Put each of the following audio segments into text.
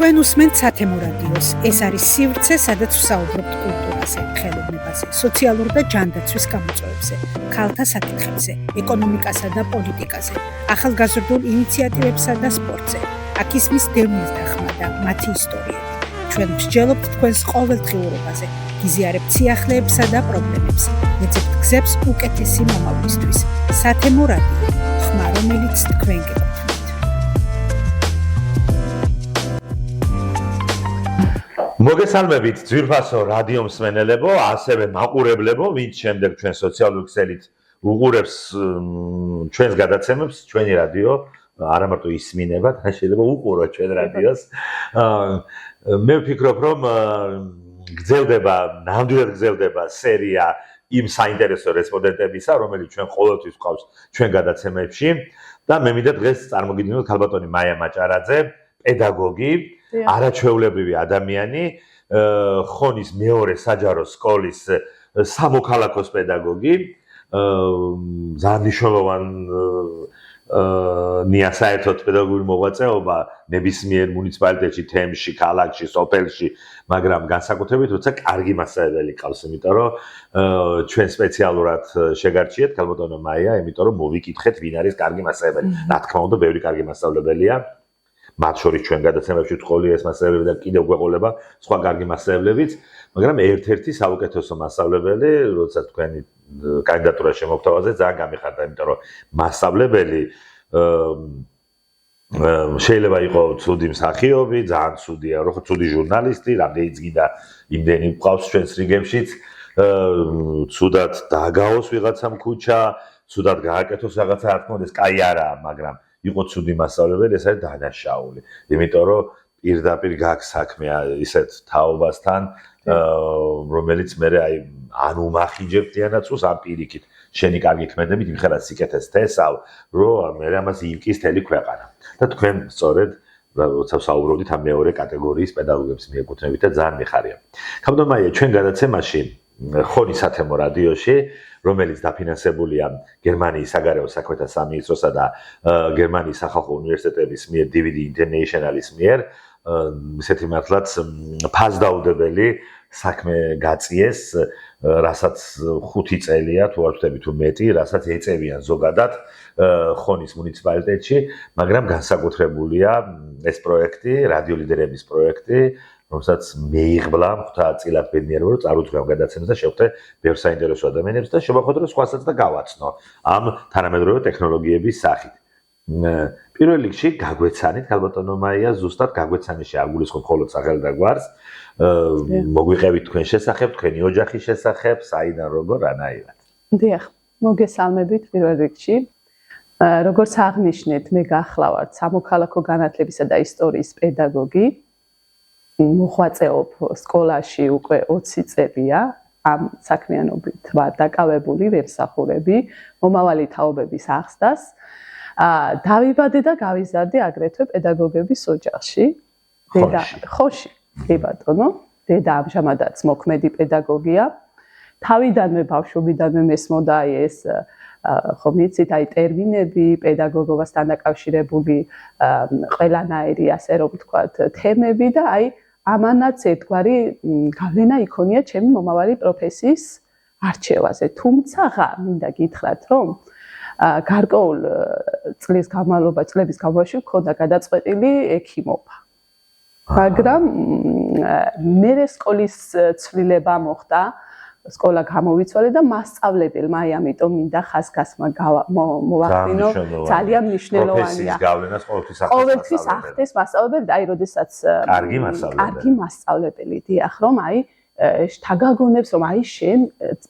თქვენ უსმენთ სათემო რადიოს. ეს არის სივრცე, სადაც ვსაუბრობთ კულტურაზე, ხელოვნებაზე, სოციალურ და ჯანდაცვის გამოწვევებზე, ქალთა საკითხებზე, ეკონომიკასა და პოლიტიკაზე, ახალგაზრდულ ინიციატივებსა და სპორტზე. აქ ისმის დევნილთა ხმა და მათი ისტორიები. ჩვენ ვსჯელობთ თქვენს ყოველდღიურობაზე, გიზიარებთ სიახლეებსა და პრობლემებს, ეძებთ გზებს უკეთესი მომავლისთვის. სათემო რადიო, ხმა, რომელიც თქვენ გეკუთვნით. მოგესალმებით ძვირფასო რადიო მსმენელებო, ასევე მაყურებლებო, ვინც შემდეგ ჩვენ სოციალური ქსელით უყურებს ჩვენს გადაცემებს, ჩვენი რადიო არა მარტო ისმინება, შეიძლება უყუროთ ჩვენ რადიოს. მე ვფიქრობ, რომ გრძელდება, ნამდვილად გრძელდება სერია იმ საინტერესო რესპონდენტებისა, რომელიც ჩვენ ყოველთვის გვყავს ჩვენ გადაცემებში და მე მინდა დღეს წარმოგიდგინოთ ქალბატონი მაია მაჭარაძე, პედაგოგი, არაჩვეულებრივი ადამიანი, ხონის მეორე საჯარო სკოლის სამოქალაქოს პედაგოგი, ძალიან მნიშვნელოვანია საერთოდ პედაგოგიური მოღვაწეობა ნებისმიერ მუნიციპალიტეტში, თემში, ქალაქში, სოფელში, მაგრამ განსაკუთრებით როცა კარგი მასწავლებელი ყავს, იმიტომ რომ ჩვენ სპეციალურად შეგარჩიეთ ქალბატონო მაია, იმიტომ რომ მოვიკითხეთ ვინ არის კარგი მასწავლებელი. რა თქმა უნდა, ბევრი კარგი მასწავლებელია. მათ შორის ჩვენ გადაცემებში ვთხოვლი ეს მასწავლებელი და კიდევ გვეყოლება სხვა კარგი მასწავლებლებიც, მაგრამ ერთ-ერთი საუკეთესო მასწავლებელი, როდესაც თქვენი კანდიდატურა შემოგთავაზე, ძალიან გამიხარდა, იმიტომ რომ მასწავლებელი შეიძლება იყოს ცუდი მსახიობი, ძალიან ცუდია, რო ცუდი ჟურნალისტი, რამდენიც გინდა იმდენი გვყავს ჩვენს რიგებშიც, ცუდად დააგაოს ვიღაცამ ქუჩა, ცუდად გააკეთოს რაღაცა, რა თქმა უნდა, ეს კაი არაა, მაგრამ იყო ცუდი მასწავლებელი, ეს არის დანაშაული. იმიტომ რომ პირდაპირ გაქვს საქმე ისეთ თაობასთან, რომელიც მე აი ან უმახინჯებ დიანაცოს, ან პირიქით შენი კარგი ქმედებით იმხელა სიკეთეს თესავ, რომ მე ამას იმკის თელი ქვეყანა. და თქვენ სწორედ როცა ვსაუბრობდით ამ მეორე კატეგორიის პედაგოგებს მიეკუთვნებით და ძალიან მიხარია. ქალბატონ მაია, ჩვენ გადაცემაში ხონის სათემო რადიოში, რომელიც დაფინანსებულია გერმანიის საგარეო საქმეთა სამინისტროსა და გერმანიის სახალხო უნივერსიტეტების მიერ DVD International-ის მიერ, ისეთი მართლაც ფასდაუდებელი საქმე გაწიეს, რასაც 5 წელია, თუ არ ვთქვი თუ მეტი, რასაც ეწევიან ზოგადად ხონის მუნიციპალიტეტში, მაგრამ განსაკუთრებულია ეს პროექტი, რადიო ლიდერების პროექტი, რომელსაც მეიღბლა ხვდა წილად ბედნიერება, რომ წარუძღვე ამ გადაცემას და შევხვდე ბევრ საინტერესო ადამიანებს და შევახვედრო სხვასაც და გავაცნო ამ თანამედროვე ტექნოლოგიების სახით. პირველ რიგში გაგვეცანით ქალბატონო მაია, ზუსტად გაგვეცანიში არ გულისხმობ მხოლოდ სახელს და გვარს, მოგვიყევით თქვენ შესახებ, თქვენი ოჯახის შესახებ, საიდან როგორ რანაირად. დიახ, მოგესალმებით პირველ რიგში. როგორც აღნიშნეთ, მე გახლავართ სამოქალაქო განათლებისა და ისტორიის პედაგოგი. მოღვაწეობ სკოლაში უკვე 20 წელია, ამ საქმიანობით ვარ დაკავებული, ვემსახურები მომავალი თაობების აღზრდას. დავიბადე და გავიზარდე აგრეთვე პედაგოგების ოჯახში. ხოში, კი ბატონო, დედა ამჟამადაც მოქმედი პედაგოგია. თავიდანვე ბავშვობიდანვე მესმოდა ეს ხომ იცით, აი ტერმინები, პედაგოგობასთან დაკავშირებული ყველანაირი, ასე რომ ვთქვათ, თემები და აი ამანაც ერთგვარი გავლენა იქონია ჩემი მომავალი პროფესიის არჩევაზე. თუმცა მინდა გითხრათ, რომ გარკვეულ წლების განმავლობაში მქონდა გადაწყვეტილი ექიმობა. მაგრამ მე სკოლის ცვლილება მოხდა, სკოლა გამოვიცვალე და მასწავლებელმა, აი ამიტომ მინდა ხაზგასმა მოვახდინო, ძალიან მნიშვნელოვანია. ყოველთვის ახდეს მასწავლებელი და აი როდესაც კარგი მასწავლებელი დიახ, რომ აი შთაგაგონებს, რომ აი შენ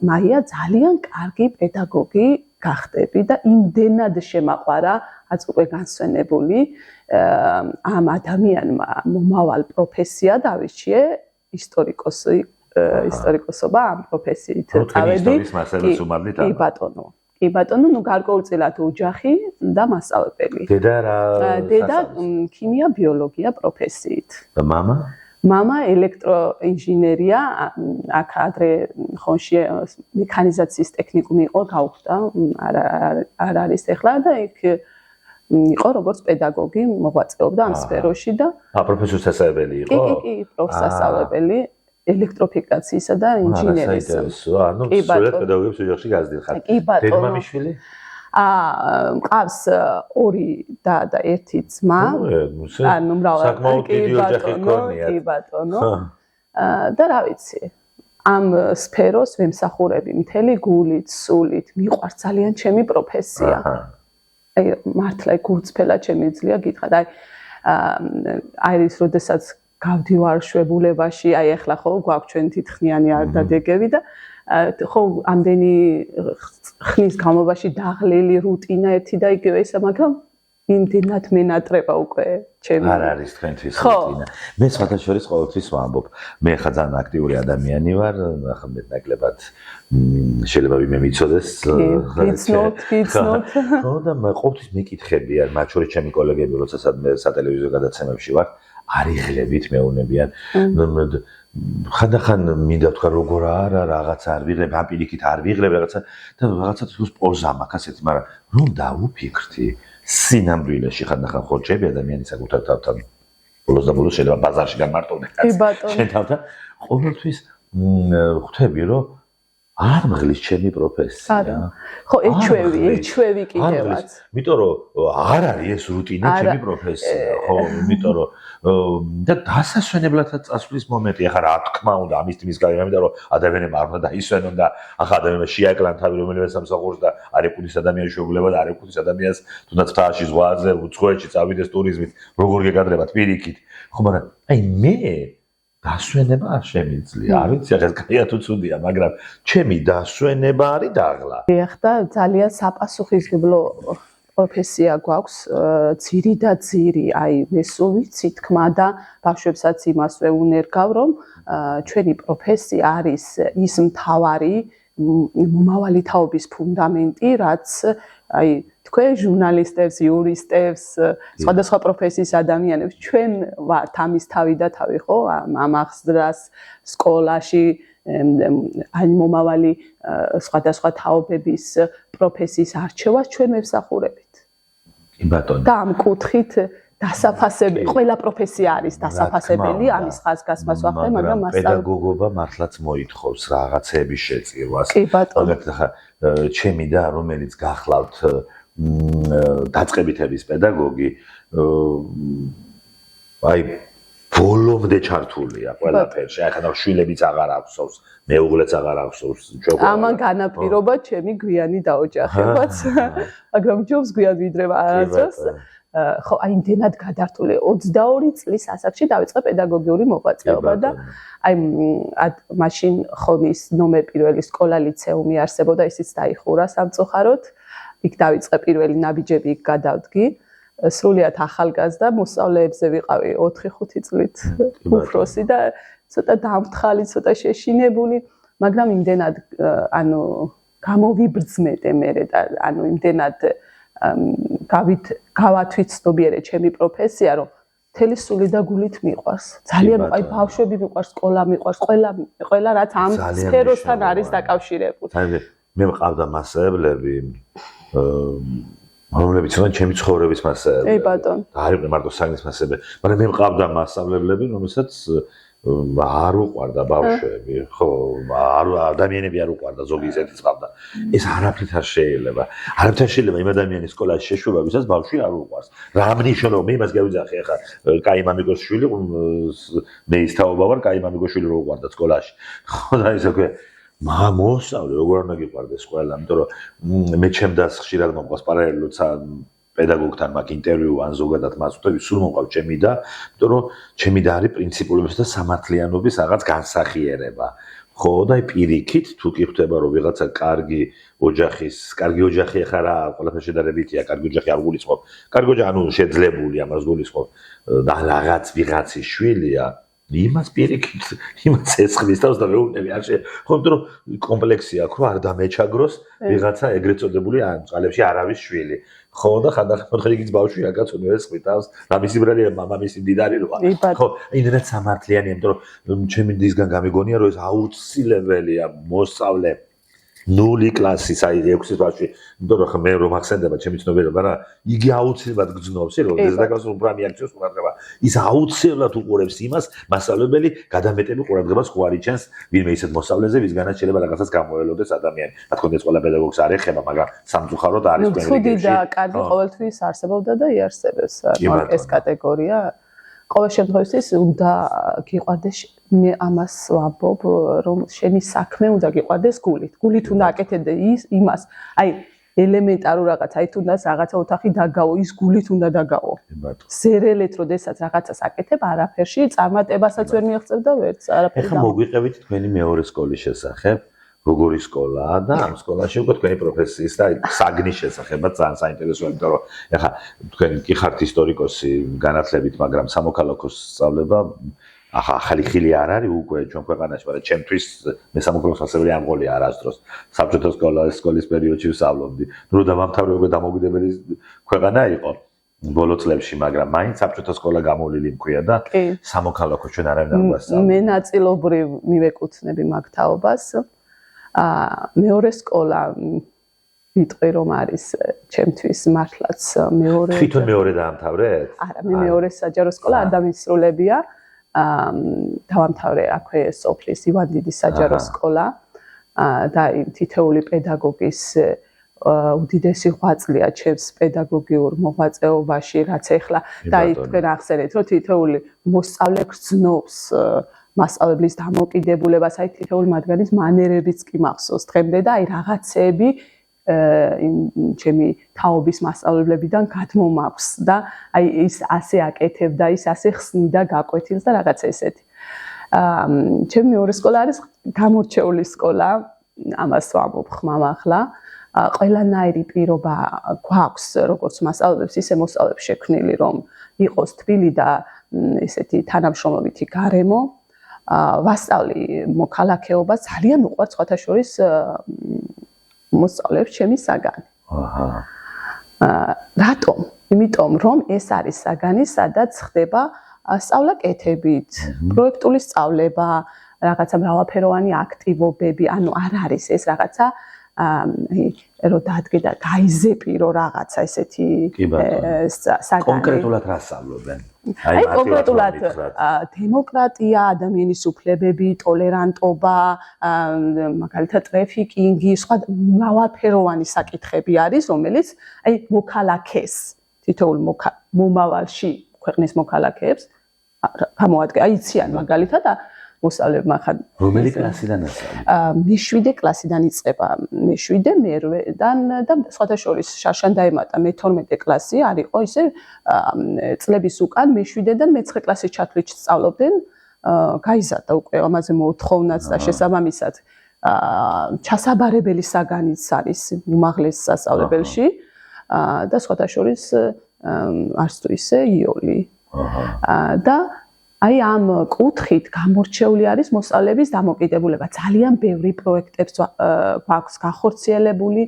მაია ძალიან კარგი პედაგოგი გახდები და იმდენად შემაყვარა აც უკვე განსვენებული ამ ადამიანმა მომავალ პროფესია დავირჩიე ისტორიკოსობა ამ პროფესიით წავედი. კი ბატონო. კი ბატონო, ნუ გარკვეულწილად ოჯახი და მასწავლებელი. დედა ქიმია ბიოლოგია პროფესიით. და მამა? მამა ელექტროინჟინერია, აქ ადრე ხონში მექანიზაციის ტექნიკუმი იყო, გავხდა, არ არის ახლა და იქ იყო როგორც პედაგოგი, მოღვაწეობდა ამ სფეროში და პროფესორის სასწავლებელი იყო? კი, პროფესორსასწავლებელი ელექტროფიკაციისა და ინჟინერიის. ანუ სულ პედაგოგებს ოჯახში გაზრდილ ხარ. დედმამიშვილი? მყავს 2 და 1 ძმა. ანუ მრავალი. საკმაოდ დიდი ოჯახი გქონიათ. კი ბატონო. და რა ვიცი, ამ სფეროს ვემსახურები მთელი გულით, სულით, მიყვარს ძალიან ჩემი პროფესია. აი მართლა გულწრფელად შემიძლია გითხრათ. აი ის როდესაც გავდივარ შვებულებაში, აი ახლა ხო გვაქვს ჩვენ თითქმიანი არდადეგები და ხო ამდენი ხნის განმავლობაში დაღლილი რუტინა ერთი და იგივე ისა, მაგრამ იმდენად მენატრება უკვე ჩემი. არ არის თქვენთვის რუტინა. მე სხვათაშორის ყოველთვის ვამბობ, მე ხა ძალიან აქტიური ადამიანი ვარ, ახლა მეტნაკლებად შეიძლება ვინმე მიცოდეს. გიცნოთ. ხო და ყოველთვის მეკითხებიან, მათ შორის ჩემი კოლეგები, როცა სატელევიზიო გადაცემებში ვარ, არიღლებით მეუბნებიან. ხანდახან მინდა თქვა როგორ არა რაღაცა არ ვიღებ, ამ პირიქით არ ვიღებ რაღაცა და რაღაცა თქოს პოზა მაქვს ასეთი, მაგრამ რომ დავუფიქრთი სინამდვილეში ხანდახან ხორჭები ადამიანის საკუთარ თავთან ბოლოს და ბოლოს შეიძლება ბაზარში გამარტოვდნენ შენ თავთან ყოველთვის ხვდები რომ არ მღლის ჩემი პროფესია. ხო, ეჩვევი კიდევაც. იმიტომ რომ არ არის ეს რუტინა ჩემი პროფესია, ხო, იმიტომ რომ და დასასვენებლადაც წასვლის მომენტი, ახლა რა თქმა უნდა, ამის თქმის გამო, იმიტომ რომ ადამიანებმა არ უნდა დაისვენონ და ახლა ადამიანებმა შეაკლან თავი რომელიმე სამსახურს და არ ეკუთვნის ადამიანის შეუძლება და არ ეკუთვნის ადამიანს თუნდაც თააში ზღვაზე, უცხოეთში წავიდეს ტურიზმით, როგორ გეკადრებათ პირიქით. ხო, მაგრამ აი მე დასვენება არ შემიძლია. არ ვიცი, ახლა კაია თუ ცუდია, მაგრამ ჩემი დასვენება არის დაღლა. ეხ და ძალიან საპასუხისმგებლო პროფესია გვაქვს, ძირი და ძირი, აი მე სულ ვიცი თქმა და ბავშვებსაც იმას ვეუნერგავ, რომ ჩვენი პროფესია არის ის მთავარი მომავალი თაობის ფუნდამენტი, რაც აი თქვენ ჟურნალისტებს, იურისტებს, სხვადასხვა პროფესიის ადამიანებს ჩვენ ვართ ამის თავი და თავი, ხო? ამ აღზრდას სკოლაში აი მომავალი სხვადასხვა თაობების პროფესიის არჩევას ჩვენ ვემსახურებით. კი ბატონო. და ამ კუთხით დასაფასებელი, ყველა პროფესია არის დასაფასებელი, ამის ხაზგასმას ვახდე, მაგრამ პედაგოგობა მართლაც მოითხოვს რაღაცების შეწირვას. კი ბატონო. მაგალითად, ჩემი და რომელიც გახლავთ დაწყებითების პედაგოგი, აი ბოლომდე ჩართულია ყველაფერში. ახლა შვილებიც აღარ აღსოვს, მეუღლეც აღარ აღსოვს. ამან განაპირობა ჩემი გვიანი დაოჯახებაც, მაგრამ ჯობს გვიან ვიდრე არასდროს. ხო, აი იმდენად გადართული 22 წლის ასაკში დავიწყე პედაგოგიური მოღვაწეობა და აი მაშინ ხონის ნომერ პირველი სკოლა ლიცეუმი არსებობდა, ისიც დაიხურა სამწუხაროდ. იქ დავიწყე პირველი ნაბიჯები, იქ გადავდგი. სრულიად ახალგაზრდა მოსწავლეებზე ვიყავი 4-5 წლით უფროსი და ცოტა დამთხალი, ცოტა შეშინებული, მაგრამ იმდენად ანუ გამოვიბრძმედე მე და ანუ იმდენად გავათვიცნობიერე ჩემი პროფესია, რომ მთელი სული და გულით მიყვარს. ძალიან აი ბავშვები მიყვარს, სკოლა მიყვარს, ყველა რაც ამ სფეროსთან არის დაკავშირებული. მე მყავდა მასწავლებლები, რომლებიც ήταν ჩემი ცხოვრების მასწავლებლები. ე ბატონ. არ იყო მარტო საგნის მასწავლებლები, მაგრამ მე მყავდა მასწავლებლები, რომელსაც არ უყვარდა ბავშვები, ხო, ადამიანები არ უყვარდა, ზოგი ისეთი ყავდა. ეს არაფრით არ შეიძლება. არაფრით არ შეიძლება იმ ადამიანის სკოლაში შეშვება, ვისაც ბავშვი არ უყვარს. რა მნიშვნელობა, მე იმას გავიძახე, ახლა კაი მამიკოს შვილი, მე ის თაობა ვარ, კაი მამიკოს შვილი რო უყვარდა სკოლაში. ხო, და ისე ქვია მოსწავლე როგორ უნდა გიყვარდეს ყველა, იმიტომ რომ მე ჩემდაც ხშირად მოყვას პარალელურად პედაგოგთან მაგ ინტერვიუ ან ზოგადად მას ვხვდები, სულ მოყვავს ჩემი და, იმიტომ რომ ჩემი და არის პრინციპულობის და სამართლიანობის რაღაც განსახიერება. ხო, და პირიქით თუ კი ხვდება რომ ვიღაცა კარგი ოჯახი ახლა რა ყველაფერი შედარებითია, კარგი ოჯახი არ გულისხმობ. კარგი ოჯახი ანუ შეძლებული ამას გულისხმობ და რაღაც ვიღაცის შვილია. იმას პირიქით, იმას ეცხლის თავს და მეუბნები არ შე. ხო, იმიტომ რომ კომპლექსი აქვს, რომ არ დამეჩაგროს ვიღაცა ეგრეთ წოდებული ან წყალებში არავის შვილი. ხო, და ხანდახან მოთხოვნიკიც ბავშვი აკაცონო ეცხლი თავს, რამისი ბრალია მამამისი მდიდარი როა. ხო, იმდენად სამართლიანია, იმიტომ რომ ჩემი დისგან გამიგონია, რომ ეს აუცილებელია მოსწავლე 0 კლასის, აი 6 კლასში, იმიტომ რომ მე რომ ახსენდება ჩემი ცნობიერება, რა, იგი აუცილებლად გძნობს, რომ ეს დაკავოს უბრალოდ მიაქციოს ყურადღება. ის აუცილებლად უყურებს იმას, მასწავლებელი გადამეტები ყურადღებას ხო არიჩენს ვინმე ისეთ მოსწავლეზე, ვისგანაც შეიძლება რაღაცას გამოელოდეს ადამიანი. რა თქმა უნდა, ეს ყველა პედაგოგს არ ეხება, მაგრამ სამწუხაროდ არის ყველგან. ცუდი და კარგი ყოველთვის არსებობდა და იარსებებს ეს კატეგორია. ყოველ შემთხვევაში უნდა გიყვარდეს მე ამას ვამბობ რომ შენი საქმე უნდა გიყვარდეს გულით. გულით უნდა აკეთებდე იმას. აი ელემენტარულ რაღაცა, აი თუნდაც რაღაცა ოთახი დაგაო, ის გულით უნდა დაგაო. ზერელეთ როდესაც რაღაცას აკეთებ, არაფერში წარმატებასაც ვერ მიაღწევ და ვერც არაფერს. ეხლა მოგვიყევით თქვენი მეორე სკოლის შესახებ. როგორი სკოლაა და ამ სკოლაში უკვე თქვენი პროფესიის და საგნის შესახებაც ძალიან საინტერესოა, იმიტომ რომ ეხლა თქვენ კი ხართ ისტორიკოსი განათლებით, მაგრამ სამოქალაქოს სწავლება ახალი ხილი არ არის უკვე ჩვენ ქვეყანაში, მაგრამ ჩემთვის მე სამოქალაქოს ასწავლებელი არ მყოლია არასდროს. საბჭოთა სკოლის პერიოდში ვსწავლობდი. ნუ დავამთავრე უკვე დამოუკიდებელი ქვეყანა იყო ბოლო წლებში, მაგრამ მაინც საბჭოთა სკოლა გამოვლილი მქვია და სამოქალაქო ჩვენ არავინ არ გვასწავლა. მე ნაწილობრივ მივეკუთვნები მაგ თაობას. მეორე სკოლა ვიტყვი რომ არის ჩემთვის მართლაც მეორე თვითონ მეორე დაამთავრეთ? არა, მე მეორე საჯარო სკოლა არ დამისრულებია. დავამთავრე აქვე სოფლის ივან დიდის საჯარო სკოლა და თითოეული პედაგოგის უდიდესი ღვაწლია ჩემს პედაგოგიურ მოღვაწეობაში, რაც ეხლა და თქვენ ახსენეთ, რომ თითოეული მოსწავლე გრძნობს მასწავლებლის დამოკიდებულებას, აი თითოეული მათგანის მანერებიც კი მახსოვს დღემდე და აი რაღაცეები ჩემი თაობის მასწავლებლებიდან გადმომაქვს და აი ის ასე აკეთებდა, ის ასე ხსნიდა გაკვეთილს და რაღაცა ესეთი. ჩემი მეორე სკოლა არის გამორჩეული სკოლა, ამას ვამბობ ხმამ ახლა. ყველანაირი პირობა გვაქვს, როგორც მასწავლებლებს, ისე მოსწავლეებს შექმნილი, რომ იყოს თბილი და ესეთი თანამშრომლობითი გარემო. ვასწავლი მოქალაქეობას, ძალიან უყვართ სხვათა შორის მოსწავლეებს ჩემი საგანი. რატომ? იმიტომ რომ ეს არის საგანი, სადაც ხდება სწავლა-კეთებით, პროექტული სწავლება, რაღაცა მრავალფეროვანი აქტივობები, ანუ არ არის ეს რაღაცა რომ დადგე და გაიზეპირო რაღაცა ესეთი საგანი. კონკრეტულად რა სწავლობენ? აი კონკრეტულად დემოკრატია, ადამიანის უფლებები, ტოლერანტობა, მაგალითად ტრაფიკინგი, სხვა მრავალფეროვანი საკითხები არის, რომელიც აი მოქალაქეს, თითოეულ მომავალში ქვეყნის მოქალაქეებს გამოადგენ. აი იციან მაგალითად მოსწავლებმა ხან რომელი კლასიდან ასწავლეთ? მე-7 კლასიდან იწყება, მე-7, მე-8-დან და სხვათა შორის შარშან დაემატა მე-12 კლასი, არ იყო ისე წლების უკან მე-7-დან მე-9 კლასის ჩათვლით სწავლობდნენ, გაიზარდა უკვე ამაზე მოთხოვნაც და შესაბამისად ჩასაბარებელი საგანიც არის უმაღლეს სასწავლებელში და სხვათა შორის არც თუ ისე იოლი. და აი ამ კუთხით გამორჩეული არის მოსწავლეების დამოკიდებულება. ძალიან ბევრი პროექტებს გვაქვს გახორციელებული,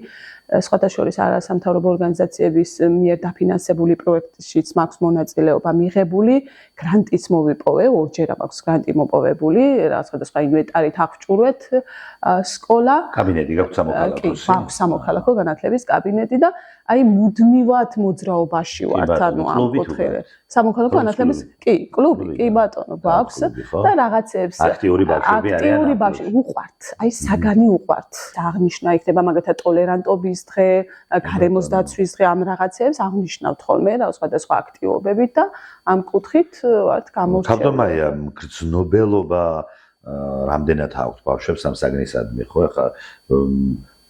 სხვათა შორის არასამთავრობო ორგანიზაციების მიერ დაფინანსებული პროექტშიც მაქვს მონაწილეობა მიღებული, გრანტიც მოვიპოვე, ორჯერ მაქვს გრანტი მოპოვებული, სხვადასხვა ინვენტარით აღჭურვეთ სკოლა. კაბინეტი გაქვს სამოქალაქოში? კი, მაქვს სამოქალაქო განათლების კაბინეტი და აი მუდმივად მოძრაობაში ვართ, ანუ ამ კუთხით. სამოქალაქო განათლების კი, კლუბი, კი ბატონო, გვაქვს და რაღაცეებს აქტიური ბავშვები არიან. აქტიური ბავშვები უყვართ, აი საგანი უყვართ. აღნიშნა იქნება მაგალითად ტოლერანტობის დღე, გარემოს დაცვის დღე, ამ რაღაცეებს აღნიშნავთ ხოლმე და სხვადასხვა აქტივობებით და ამ კუთხით ვართ გამორჩეული. თავდამაია გრძნობელობა რამდენად აქვს ბავშვებს ამ საგნისადმი, ხო? ახლა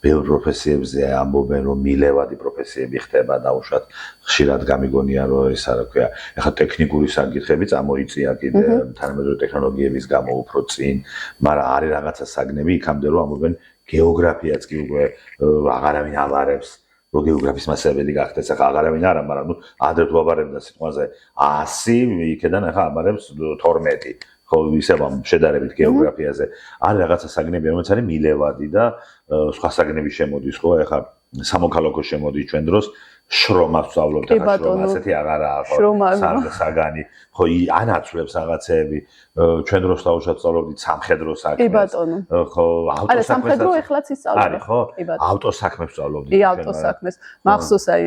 ბევრ პროფესიებზე ამბობენ, რომ მილევადი პროფესიები ხდება და უშუალოდ ხშირად გამიგონია, რომ ეს რა ქვია, ახლა ტექნიკური საკითხები წამოიწია კიდე თანამედროვე ტექნოლოგიების გამო უფრო წინ, მაგრამ არის რაღაცა საგნები იქამდე, რომ ამბობენ გეოგრაფიაც კი უკვე აღარავინ აბარებს, რომ გეოგრაფიის მასწავლებელი გახდეს, ახლა აღარავინ არა, მაგრამ ნუ ადრე თუ აბარებდა სიტყვაზე 100, იქიდან ახლა აბარებს 12. ხო, ისევ ამ შედარებით გეოგრაფიაზე არის რაღაცა საგნები, რომელიც არის მილევადი და სხვა საგნები შემოდის, ხო, ახლა სამოქალაქო შემოდის ჩვენ დროს შრომას ვსწავლობთ ახლა შრომა ასეთი არაა ხო საგანი ხო ანაცვლებს რაღაცეები ჩვენ დროს დავუშვათ ვსწავლობდით სამხედრო საქმეს ხო ავტოსაქმეს სამხედრო ეხლაც ისწავლობთ არის ხო ავტოსაქმეს ვსწავლობდით ავტოსაქმეს მახსოვს აი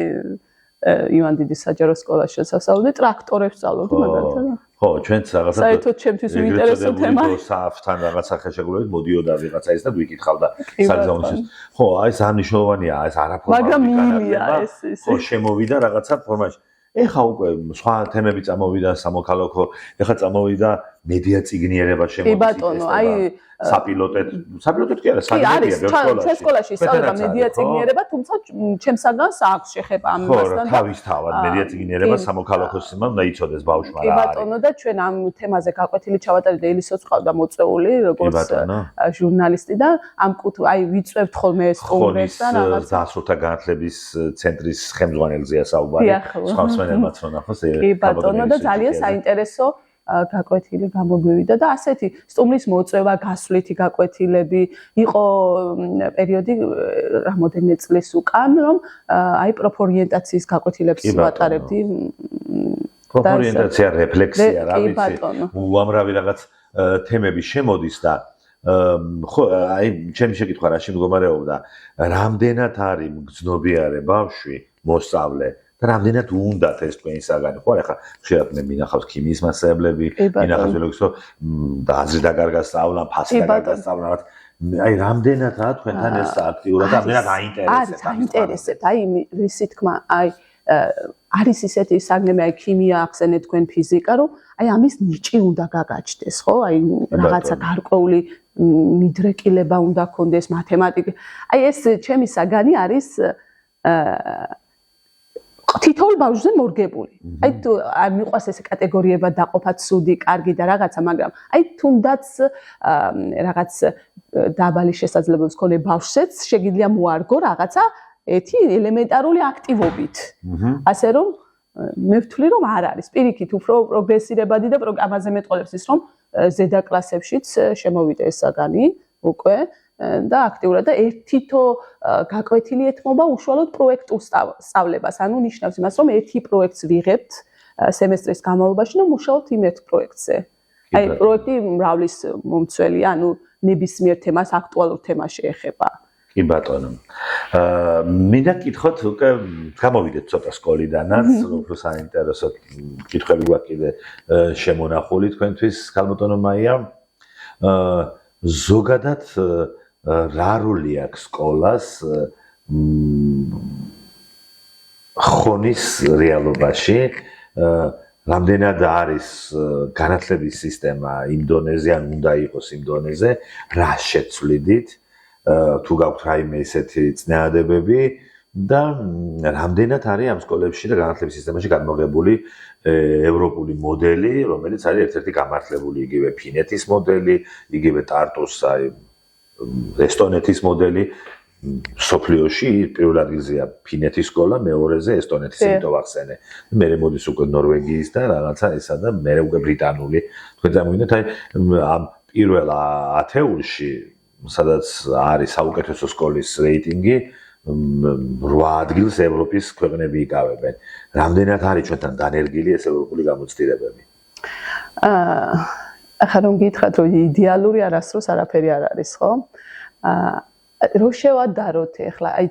ივან დიდის საჯარო სკოლაში შესასწავლდი ტრაქტორებს ვსწავლობდი მაგალითად ხო ჩვენც რაღაცა საერთოდ ჩემთვის უინტერესო თემაა საფთან რაღაცა ხელშეკრულებით მოდიოდა ვიღაცა ის და ვიკითხავდა საგზავნოს ხო აი ეს მნიშვნელოვანია ეს არაფორმალური მაგრამ მილია ეს ხო შემოვიდა რაღაცა ფორმაში ეხა უკვე სხვა თემები წამოვიდა სამოქალაქო ეხა წამოვიდა მედია წიგნიერება შემოვიდა კი ბატონო აი საპილოტოდ კი არა საგნებია ჩვენ სკოლაში ისწავლება მედია წიგნიერება თუმცა ჩემსაგანს აქვს შეხება ამასთან და თავისთავად მედია წიგნიერება სამოქალაქოს სიმამ და იცოდეს ბავშვმა რა არის კი ბატონო და ჩვენ ამ თემაზე გაკვეთილი ჩავატარეთ და ელისოც ყავდა მოწვეული როგორც ჟურნალისტი და ამ აი ვიწვევთ ხოლმე ეს კონგრესს და რაღაც დასრულთა განათლების ცენტრის ხელმძღვანელზეა საუბარი სხვა მსმენელმაც რომ ნახოს კი ბატონო და ძალიან საინტერესო გაკვეთილი გამოგვივიდა და ასეთი სტუმრის მოწვევა, გასვლითი გაკვეთილები იყო პერიოდი რამოდენიმე წლის უკან, რომ აი პროფორიენტაციის გაკვეთილებს ვატარებდი. პროფორიენტაცია, რეფლექსია, რა ვიცი, უამრავი რაღაც თემები შემოდის და ხო აი ჩემი შეკითხვა რაში მდგომარეობდა, რამდენად არის მგრძნობიარე ბავშვი მოსწავლე და რამდენად უნდათ ეს თქვენი საგანი ხო ახლა ხშირად მე მინახავს ქიმიის მასწავლებლები მინახავს ველოქსო და აზრი დაკარგა სწავლა ფასი დაკარგა სწავლა აი რამდენადაა თქვენთან ეს აქტიურად და რამდენად აინტერესებთ აინტერესებთ აი რისი თქმა აი არის ისეთი საგნები აი ქიმია ახსენეთ თქვენ ფიზიკა რომ აი ამის ნიჭი უნდა გაგაჩნდეს ხო აი რაღაცა გარკვეული მიდრეკილება უნდა გქონდეს მათემატიკა აი ეს ჩემი საგანი არის თითოეულ ბავშვზე მორგებული. აი თუ მიყვას ეს კატეგორიებად დაყოფა ცუდი, კარგი და რაღაცა, მაგრამ აი თუნდაც რაღაც დაბალი შესაძლებლობების მქონე ბავშვსაც შეგიძლია მოარგო რაღაცა ერთი ელემენტარული აქტივობით. ასე რომ მე ვთვლი რომ არ არის. პირიქით უფრო პროგრესირებადი და ამაზე მეტყოლებს ის რომ ზედა კლასებშიც შემოვიდა ეს საგანი უკვე და აქტიურად და ერთითო გაკვეთილი ეთმობა უშუალოდ პროექტულ სწავლებას. ანუ ნიშნავს იმას, რომ ერთი პროექტს ვიღებთ სემესტრის განმავლობაში და მუშაობთ იმ ერთ პროექტზე. აი პროექტი მრავლის მომცველია, ანუ ნებისმიერ თემას აქტუალურ თემას შეეხება. კი ბატონო. მინდა გკითხოთ, უკვე გამოვიდეთ ცოტა სკოლიდანაც, უფრო საინტერესო კითხვები გვაქვს კიდე შემონახული თქვენთვის, ქალბატონო მაია. ზოგადად რა როლი აქვს სკოლას ხონის რეალობაში რამდენად არის განათლების სისტემა იმ დონეზე ან უნდა იყოს იმ დონეზე რა შეცვლიდით თუ გაქვთ რაიმე ისეთი წინააღმდეგობები და რამდენად არის ამ სკოლებში და განათლების სისტემაში განმოღებული ევროპული მოდელი რომელიც არის ერთ-ერთი გამართლებული იგივე ფინეთის მოდელი იგივე ტარტუს აი ესტონეთის მოდელი სოფლიოში პირველ ადგილზეა ფინეთის სკოლა, მეორეზე ესტონეთის იმიტომ ვახსენე. მე მოდის უკვე ნორვეგიის და რაღაცა ესა და მე უკვე ბრიტანული. თქვენ წარმოგიდგენთ აი ამ პირველ ათეულში, სადაც არის საუკეთესო სკოლის რეიტინგი, 8 ადგილს ევროპის ქვეყნები იკავებენ. რამდენად არის ჩვენთან დანერგილი ეს ევროპული გამოცდილებები? ახლა რომ გითხრათ რომ იდეალური არასდროს არაფერი არ არის, ხო? რო შევადაროთ ახლა აი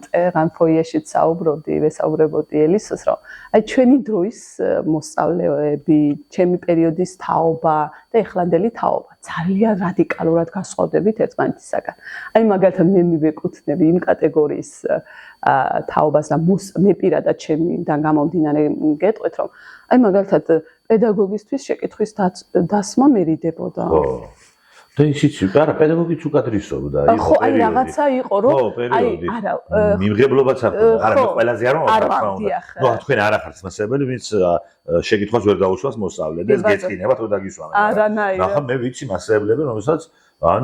წერან ფოიეში ვესაუბრებოდი ელისოს რომ აი ჩვენი დროის მოსწავლეები, ჩემი პერიოდის თაობა და ეხლანდელი თაობა ძალიან რადიკალურად გასხვავდებით ერთმანეთისაგან. აი მაგალითად მე მივეკუთვნები იმ კატეგორიის თაობას და მე პირადად ჩემიდან გამომდინარე გეტყვით რომ აი მაგალითად პედაგოგისთვის შეკითხვის დასმა მერიდებოდა. და ისიც არა პედაგოგიც უკადრისობდა იყო პერიოდი. ხო, აი რაღაცა იყო რომ აი არა მიმღებლობაც არ ქონდა. არა მე ყველაზე არ მომაყავდა. ნუ თქვენ არ ახართ მასწავლებელი, ვინც შეკითხვას ვერ დაუშვას მოსწავლე და ეს გეწინება თუ დაგისვამენ. არანაირად. ახლა მე ვიცი მასწავლებლები, რომელსაც ან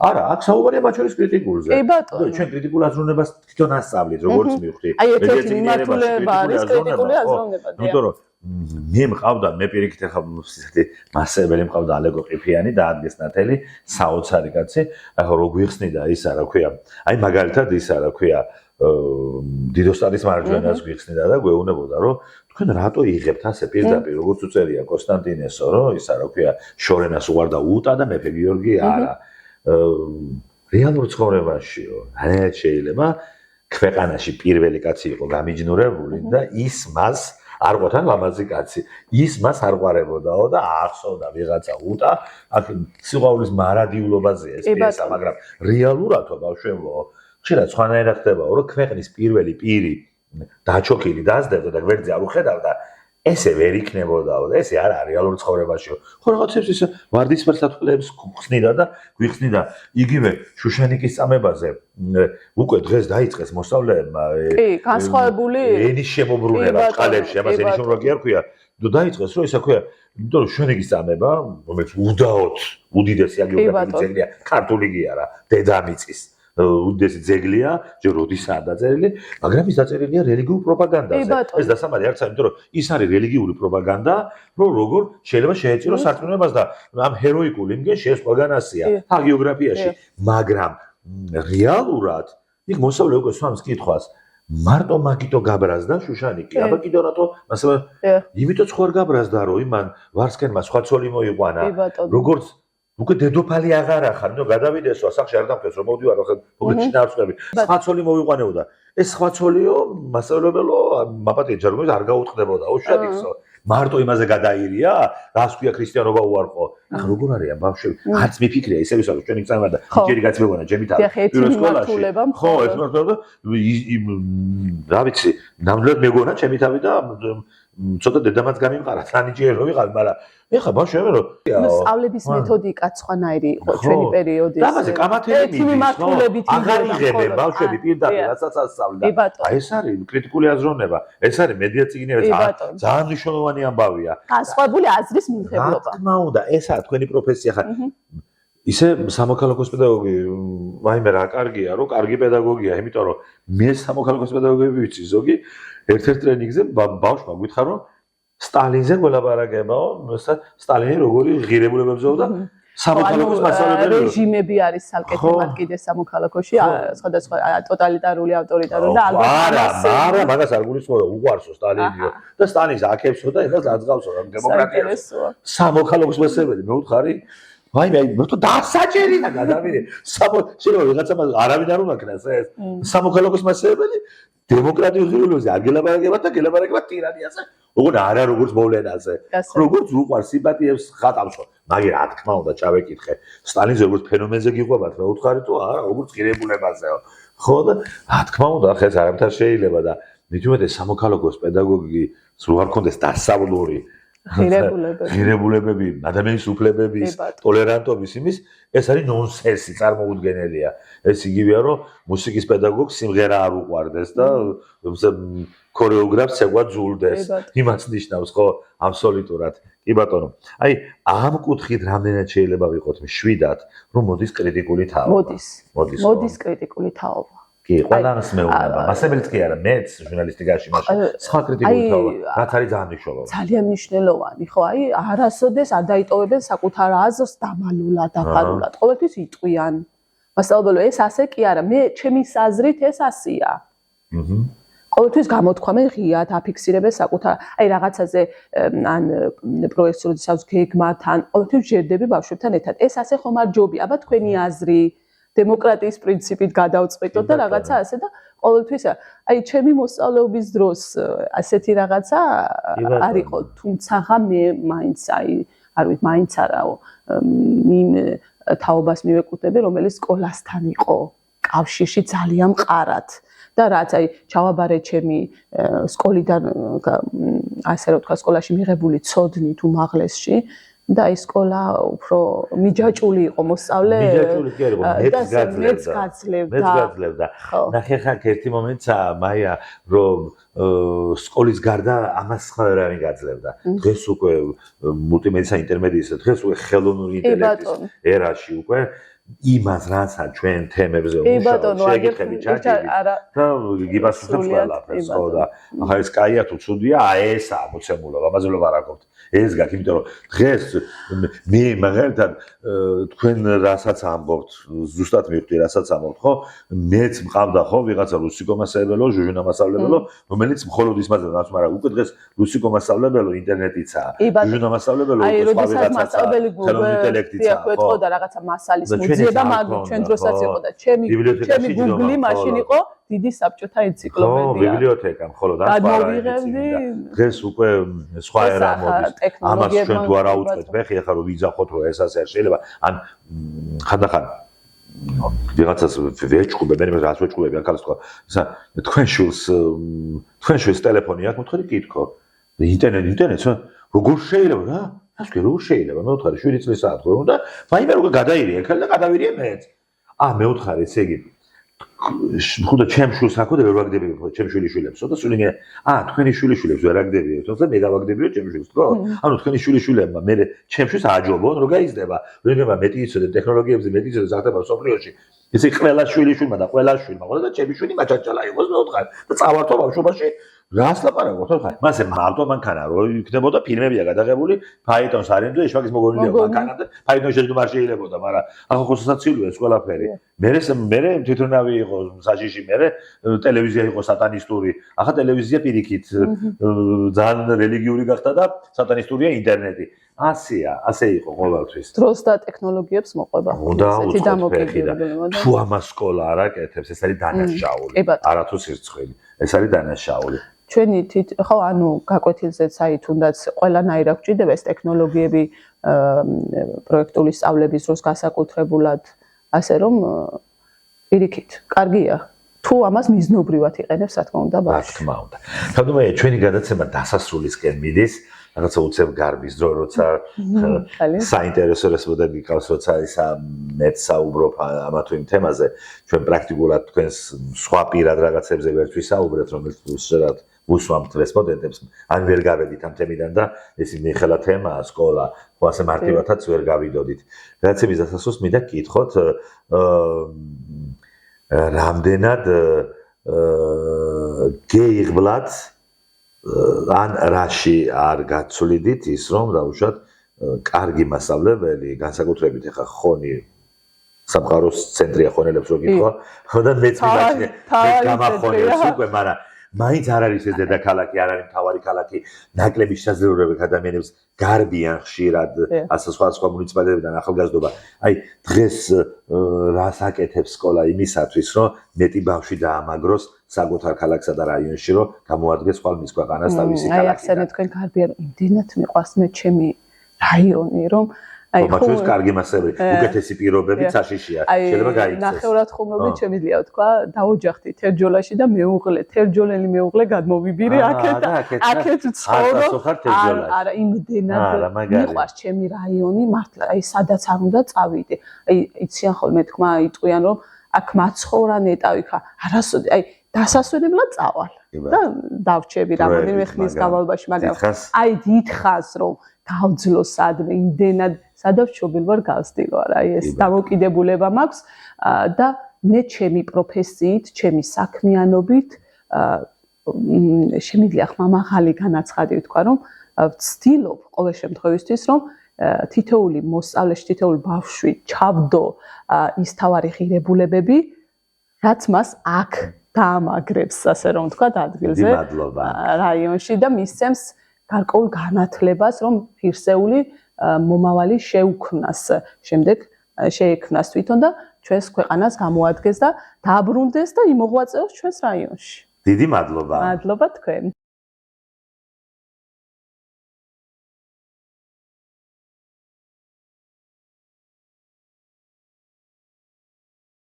არა, აქ საუბარია მათ შორის კრიტიკულზე. კი ბატონო. ჩვენ კრიტიკულ აზროვნებას თვითონ ასწავლით, როგორც მივხვდი. აი ერთ-ერთი მიმართულება არის კრიტიკული აზროვნება. იმიტომ რომ მე მყავდა მე პირიქით ახლა ისეთი მასწავლებელი მყავდა ალეგო ყიფიანი და ადგეს ნათელი საოცარი კაცი ახლა რო გვიხსნიდა ისა რა ქვია აი მაგალითად ისა რა ქვია დიდოსტანის მარჯვენას გვიხსნიდა და გვეუბნებოდა, რომ თქვენ რატო იღებთ ასე პირდაპირ, როგორც უწერია კონსტანტინესო, რომ ისა რა ქვია, შორენას უყარდა უტა და მეფე გიორგი არა. რეალურ ცხოვრებაშიო, არაერთ შეიძლება ქვეყანაში პირველი კაცი იყო გამიჯნურებული და ის მას არ ყოფნა ლამაზი კაცი. ის მას არ ყვარებოდაო და ახსოვდა ვიღაცა უტა, აქ სიყვარულის მარადიულობაზეა ეს პიესა, მაგრამ რეალურადო ბავშვებო, ხშირად სხვანაირად ხდებაო, რომ ქვეყნის პირველი პირი დაჩოქილი დასდებდა და გვერდზე არ უხედავდა, ესე ვერ იქნებოდაო და ესე არ არის რეალურ ცხოვრებაშიო. ხო რაღაცებს ის ვარდისფერ სათვალეებს ხსნიდა და გვიხსნიდა იგივე შუშანიკის წამებაზე უკვე დღეს დაიწყეს მოსწავლეებმა განსხვავებული ენის შემოbrunება წყალებში, ამას ენის შემოbrunება კი არ ქვია. დაიწყეს რომ ისა ქვია, იმიტომ რომ შუშანიკის წამება, რომელიც უდაოდ უდიდესი აგიოგრაფიული ძეგლია, ქართული კი არა, დედამიწის უდიდესი ძეგლია, ჯერ როდისაა დაწერილი, მაგრამ ის დაწერილია რელიგიურ პროპაგანდაზე. ეს დასამალი არც არის, იმიტომ რომ ის არის რელიგიური პროპაგანდა, რომ როგორ შეიძლება შეეწიროს სარწმუნოებას და ამ ჰეროიკული იმგენ შეს ყველგან ასია ჰაგიოგრაფიაში, მაგრამ რეალურად იქ მოსწავლე უკვე სვამს კითხვას, მარტო მაგიტო გაბრაზდა შუშანიკი, აბა კიდევ რატო, მასალა იმიტომ ხო არ გაბრაზდა, რომ იმან ვარსკენმა სხვა ცოლი მოიყვანა, როგორც უკვე დედოფალი აღარ ახარ, ნუ გადავიდესო, სახში არ დამხეს, რომ მოვდივარ, ხო, მოგეჩი დავწყვები. სხვა ცოლი მოვიყვანეოდა. ეს სხვა ცოლიო, მასწავლებელო, მაპატიე ჯარმოის არ გაუწყდებოდა, უშადიხსო. მარტო იმაზე გადაირია, რას ქვია ქრისტიანობა უარყო. ახლა როგორ არის ბავშვები? არც მიფიქრია ისე ვისაუბრე, ჩვენი წამა და ჯერი კაცი მეგონა, ჯემი თავი. პირველ სკოლაში. ხო, ეს მართლა რა ვიცი, ნამდვილად მეგონა ჩემი თავი და ცოტა დედამაც გამიმყარა, თანიჭიერ რომ ვიყავი, მაგრამ ეხლა ბავშვები რომ სწავლების მეთოდიკაც სხვანაირი იყო ჩვენი პერიოდის. დაბაზე კამათები მიმართულებით აღარ იღებენ ბავშვები პირდაპირ რასაც ასწავლდა. აი ეს არის კრიტიკული აზროვნება, ეს არის მედია წიგნები, ძალიან მნიშვნელოვანი ამბავია. განსხვავებული აზრის მიმღებლობა. რა თქმა უნდა, ესაა თქვენი პროფესია ხა. ისე სამოქალაქოს პედაგოგი, ვაიმე რა კარგია, რომ კარგი პედაგოგია, იმიტომ რომ მე სამოქალაქოს პედაგოგები ვიცი ზოგი ერთ-ერთ ტრენინგზე ბავშვმა გითხრა რომ სტალინზე გველაპარაკებაო, სტალინი როგორი ღირებულებებზეო და სამოქალაქოს მასწავლებელი რეჟიმები არის საკეთებად კიდე სამოქალაქოში, სხვადასხვა ტოტალიტარული, ავტორიტარული და არა, მაგას არ გულისხმობდა, უყვარსო სტალინიო და სტალინს აქებსო და ეხლა დაძღავსო დემოკრატიას. სამოქალაქოს მასწავლებელი მე ვთხარი ვაიმე, მე თვითონ დასაჭერი და გადავიდე. შეიძლება ვიღაცა არავინ არ უნდა ქნას ეს. სამოქალაქოს მასწავლებელი დემოკრატიულ ღირებულებებზე არ გელაპარაკება და გელაპარაკება ტირანიაზე. როგორ არა როგორც მოვლენაზე. როგორც უყვარ სიმპათიებს ხატავსო. მაგრამ რა თქმა უნდა ჩავეკითხე. სტალინზე როგორც ფენომენზე გიყვებათ, მე ვთხარი თუ არა, როგორც ღირებულებაზეო. ხო და რა თქმა უნდა, ახლა ეს არამთარ შეიძლება და მithumetes სამოქალაქოს პედაგოგი სულ არ კონდეს დასავლური ღირებულებები, ადამიანის უფლებების, ტოლერანტობის იმის, ეს არის ნონსენსი, წარმოუდგენელია. ეს იგივეა, რომ მუსიკის პედაგოგს სიმღერა არ უყვარდეს და ქორეოგრაფს ეგვა ძულდეს. იმას ნიშნავს, ხო, აბსოლუტურად. კი ბატონო. აი, ამ კუთხით რამდენად შეიძლება ვიყოთ მშვიდად, რომ მოდის კრიტიკული თაობა. მოდის კრიტიკული თაობა. კი, ყველას მეუბნება. მასებელიც კი არა, მეც ჟურნალისტიკაში მაშინ სხვა კრიტიკული თაობა, რაც არის ძალიან მნიშვნელოვანი. ძალიან მნიშვნელოვანი, ხო, აი, არასოდეს არ დაიტოვებენ საკუთარ აზრს დამალულად, დაფარულად. ყოველთვის იტყვიან. მასწავლებელო, ეს ასე კი არა, მე ჩემი აზრით ეს ასია. ყოველთვის გამოთქვამენ ღიად, აფიქსირებენ საკუთარ, აი რაღაცაზე ან პროექტს როდესაც გეგმათ, ან ყოველთვის ჯერდები ბავშვებთან ერთად. ეს ასე ხომ არ ჯობია, აბა თქვენი აზრი დემოკრატიის პრინციპით გადავწყვეტოთ და რაღაცა ასე და ყოველთვის აი ჩემი მოსწავლეობის დროს ასეთი რაღაცა არ იყო, თუმცა მე მაინც აი არ ვიცი, მაინც არაო იმ თაობას მივეკუთვნები, რომელიც სკოლასთან იყო კავშირში ძალიან მყარად. და რაც აი ჩავაბარე ჩემი სკოლიდან ასე რა ვთქვა სკოლაში მიღებული ცოდნით უმაღლესში და აი სკოლა უფრო მიჯაჭული იყო მოსწავლე მიჯაჭული კი იყო მეც გაძლევდა ნახე ხა ერთი მომენტია მაია რომ სკოლის გარდა ამას სხვა რა გაძლევდა დღეს უკვე მულტიმედია ინტერმედიის დღეს უკვე ხელოვნური ინტელექტის ერაში უკვე იმას რაცა ჩვენ თემებზე შეგიხები ჩაჭირი და გიბასუხებს ყველაფერს ხო და ახლა ეს კაია თუ ცუდია ესაა მოცემულობა ამაზე რომ არ აკვთ ეს გაქვს იმიტომ რომ დღეს მე მაგალითად თქვენ რასაც ამბობთ ზუსტად მივხვდი რასაც ამბობთ ხო მეც მყავდა ხო ვიღაცა რუსიკო მასწავლებელო ჟუჟუნა მასწავლებელო რომელიც მხოლოდ ის მასწავლებს მაგრამ უკვე დღეს რუსიკო მასწავლებელო ინტერნეტიცაა ჟუჟუნა მასწავლებელო უკვე სხვა ვიღაცაა ხელოვნური ინტელექტიცაა ხო და რაღაცა მასალის მოძიება მაგრამ ჩვენ დროსაც იყო და ჩემი Google მაშინ იყო დიდი საბჭოთა ენციკლოპედია ბიბლიოთეკა მხოლოდ ამ დღეს უკვე სხვა ერა მოდის ამას ჩვენ თუ არ აუწყეთ ფეხი ახლა რომ ვიძახოთ რომ ეს ასე არ შეიძლება ან ხანდახან ვიღაცას ვეჭუბე მე რას ვეჭუბები აქ არის თქვა ისა თქვენ შულს ტელეფონი აქვს მოთხარი კითხო ინტერნეტს როგორ შეიძლება რა ასე როგორ შეიძლება მე ვთხარი 7 წლისაა თქვა და ვაიმე როგორ გადაირია ახლა და გადავირიე მეც მე ვთხარი ესე იგი ხოდა ჩემ შულს აქო და ვერ ვაგდებიო ხო ჩემ შვილიშვილებსო და სულ იმე თქვენი შვილიშვილებს ვერ აგდებიო თორე მე გავაგდებიო ჩემ შვილს ხო ანუ თქვენი შვილიშვილებმა მე ჩემ შვილს აჯობონ რო გაიზრდება როდება მეტი იცოდე ტექნოლოგიებზე მეტი იცოდე ზახდება სოფლიოში ესე ყველა შვილიშვილმა და ყველა შვილმა ხო და ჩემი შვილი მაჭაჭალა იყოს მე ვთხარ და წავართო ბავშვობაში რას ლაპარაკობ ხო ხა მასე მარტო მანქანა რო იქნებოდა ფილმებია გადაღებული ფაიტონს არენდო ეშვაგის მოგონილია მანქანა და ფაიტონს შეჯდომ არ შეიძლებოდა მაგრამ ახლა ხო სასაცილოა ეს ყველაფერი მე თვითონავი იყო საჯიში მე ტელევიზია იყო სატანისტური ახლა ტელევიზია პირიქით ძალიან რელიგიური გახდა და სატანისტურია ინტერნეტი ასეა ასე იყო ყოველთვის დროს და ტექნოლოგიებს მოყვება ესეთი დამოკიდებულება თუ ამას სკოლა არ აკეთებს ეს არის დანაშაული არათუ სირცხვილი ეს არის დანაშაული ჩვენი ხო ანუ გაკვეთილზეც აი თუნდაც ყველანაირად გვჭირდება ეს ტექნოლოგიები პროექტული სწავლების დროს გასაკუთრებულად ასე რომ პირიქით კარგია თუ ამას მიზნობრივად იყენებს რა თქმა უნდა ბავშვი რა თქმა უნდა თქმა ჩვენი გადაცემა დასასრულისკენ მიდის რაღაცა უცებ გარბის დრო როცა საინტერესო რესპონდენტი გიყავს როცა ისა მეც საუბრობ ამა თუ იმ თემაზე ჩვენ პრაქტიკულად თქვენს სხვა პირად რაღაცებზე ვერ ვისაუბრეთ რომელიც უშუალოდ უსვამთ რესპონდენტებს ან ვერ გავედით ამ თემიდან და ეს მიხელა თემაა სკოლა ხო ასე მარტივადაც ვერ გავიდოდით გადაცემის დასასრულს მინდა გკითხოთ რამდენად გეიღბლად ან რაში არ გაცვლიდით ის რომ დაუშვათ კარგი მასწავლებელი განსაკუთრებით ახლა ხონი სამყაროს ცენტრია ხონელებს რო გითხვა ხო და მეც მივაჩნე გამახონებს უკვე მაგრამ მაინც არ არის ეს დედაქალაქი არ არის მთავარი ქალაქი ნაკლები შესაძლებლობები ადამიანებს გარბიან ხშირად ასე სხვა მუნიციპალიტეტებიდან ახალგაზრდობა აი დღეს რას აკეთებს სკოლა იმისათვის რომ მეტი ბავშვი დაამაგროს საკუთარ ქალაქსა და რაიონში რომ გამოადგეს ხვალმის ქვეყანას თავისი ქალაქი აი ახსენე თქვენ გარბიან იმდენად მიყვარს მე ჩემი რაიონი რომ აი ხო ეს კარგი მასწავლებელი უკეთესი პირობებით საშიშია შეიძლება გაიქცეს ნახევრად ხუმრობდი შემიძლია თქვა დაოჯახდი თერჯოლაში და მეუღლე თერჯოლელი მეუღლე გადმოვიბირე აქეთ ცხოვრობ არა იმდენად მიყვარს ჩემი რაიონი მართლა აი სადაც არ უნდა წავიდე აი იციან ხოლმე თქვა იტყვიან რომ აქ მაცხოვრა ნეტავი ხა არასოდეს აი დასასვენებლად წავალ და დავჩები რამოდენიმე ხნის განმავლობაში მაგრამ აი დიდხანს რომ გავძლო სადმე იმდენად სადაც ჩობილ ვარ გავსtildeო არა აი ეს დამოკიდებულება მაქვს და მე ჩემი პროფესიით ჩემი საქმიანობით შემიძლია ხმამაღალი განაცხადი ვთქვა რომ ვცდილობ ყოველ შემთხვევისთვის რომ თითოეული მოსწავლეში თითოეული ბავშვი ჩავდო ის თავარი ღირებულებები რაც მას აქ დაამაგრებს ასე რომ ვთქვა ადგილზე რაიონში და მისცემს გარკვეულ განათლებას რომ ფირსეული მომავალი შეუქმნას შემდეგ შეექმნას თვითონ და ჩვენს ქვეყანას გამოადგეს და დაბრუნდეს და იმოღვაწეოს ჩვენს რაიონში დიდი მადლობა მადლობა თქვენ